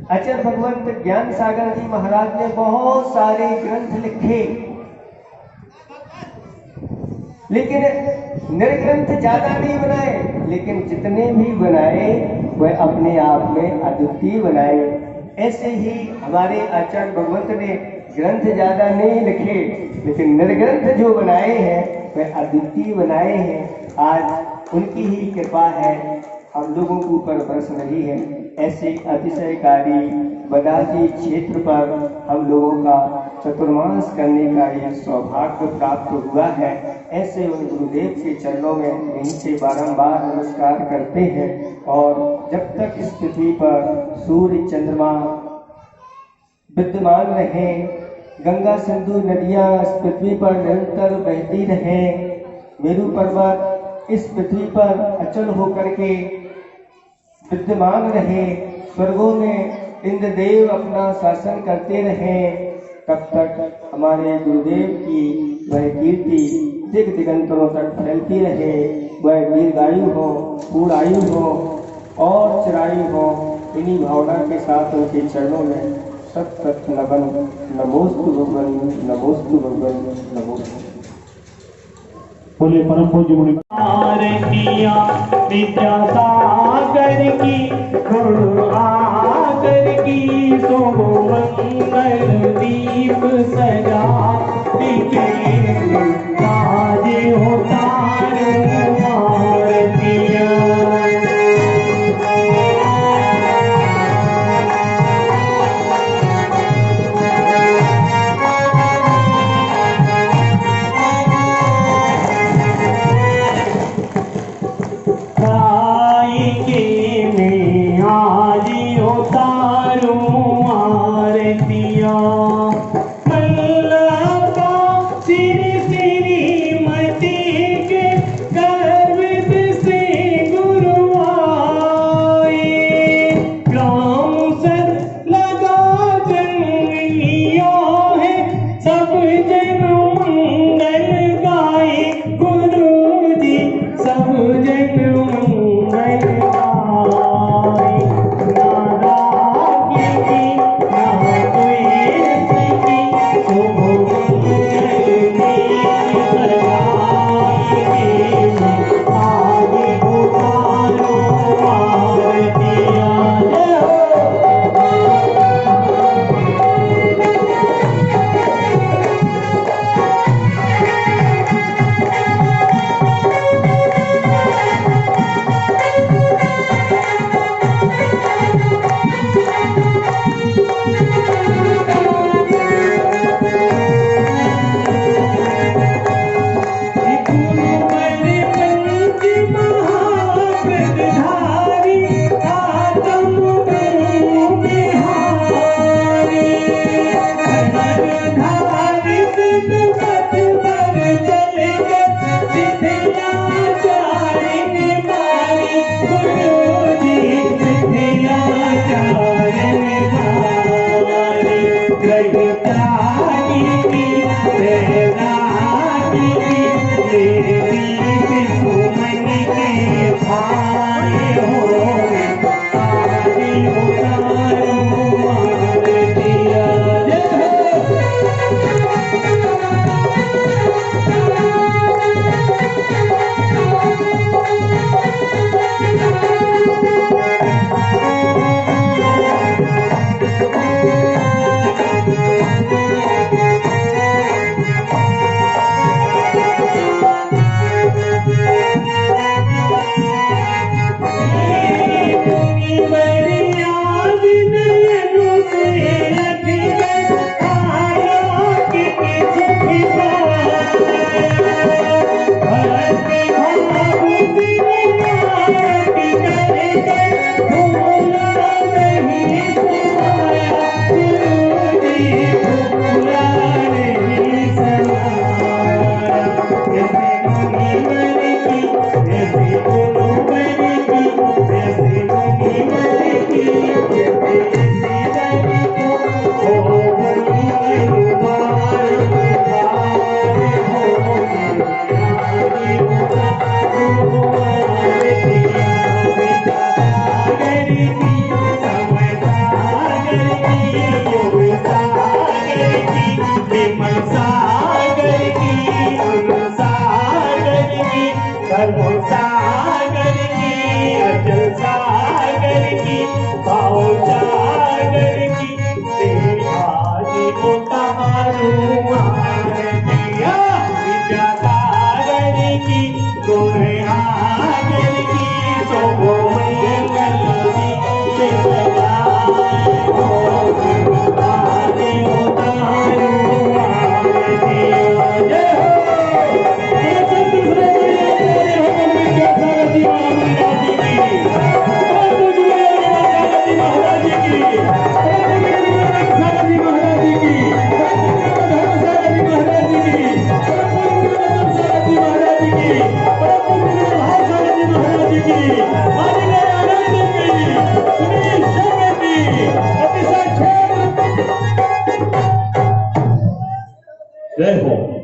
आचार्य भगवंत ज्ञान सागर जी महाराज ने बहुत सारे ग्रंथ लिखे, लेकिन निर्ग्रंथ ज्यादा नहीं बनाए, लेकिन जितने भी बनाए वह अपने आप में अद्वितीय बनाए। ऐसे ही हमारे आचार्य भगवंत ने ग्रंथ ज्यादा नहीं लिखे, लेकिन निर्ग्रंथ जो बनाए हैं वह अद्वितीय बनाए हैं। आज उनकी ही कृपा है, हम लोगों के ऊपर बरस रही है। ऐसे अतिशयकारी बदासी क्षेत्र पर हम लोगों का चतुर्मास करने का ये सौभाग्य प्राप्त हुआ है। ऐसे उन गुरुदेव के चरणों में यहीं से बारंबार नमस्कार करते हैं। और जब तक इस पृथ्वी पर सूर्य चंद्रमा विद्यमान रहे, गंगा सिंधु नदियां इस पृथ्वी पर निरंतर बहती रहे, मेरू पर्वत इस पृथ्वी पर अचल होकर के विद्यमान रहे, स्वर्गों में इंद्रदेव अपना शासन करते रहे, तब तक हमारे गुरुदेव की वह कीर्ति दिग दिगंतरों तक फैलती रहे। वह दीर्घायु हो, पूर्णायु हो और चिरायु हो। इन्हीं भावना के साथ उनके चरणों में सत सत नमन। नमोस्तु भगवन, नमोस्तु भगवन, नमोस्तु। बोले परम पूज्य मुनि किया विद्या सागर की गुरु आकर की सो मंगल दीप सजा दिखे राज उतार दिया। में आज उतारूं आरतिया मल्लपा श्री श्रीमती के गर्भ से गुरु आए राम सर लगा जंगलिया है सब जन मंगल गाए गुरु जी सब जन मंगल गाए ना रागी की ना कोई सखी शुभ मंगल आगे उतारो आरतिया जय हो। जय हो।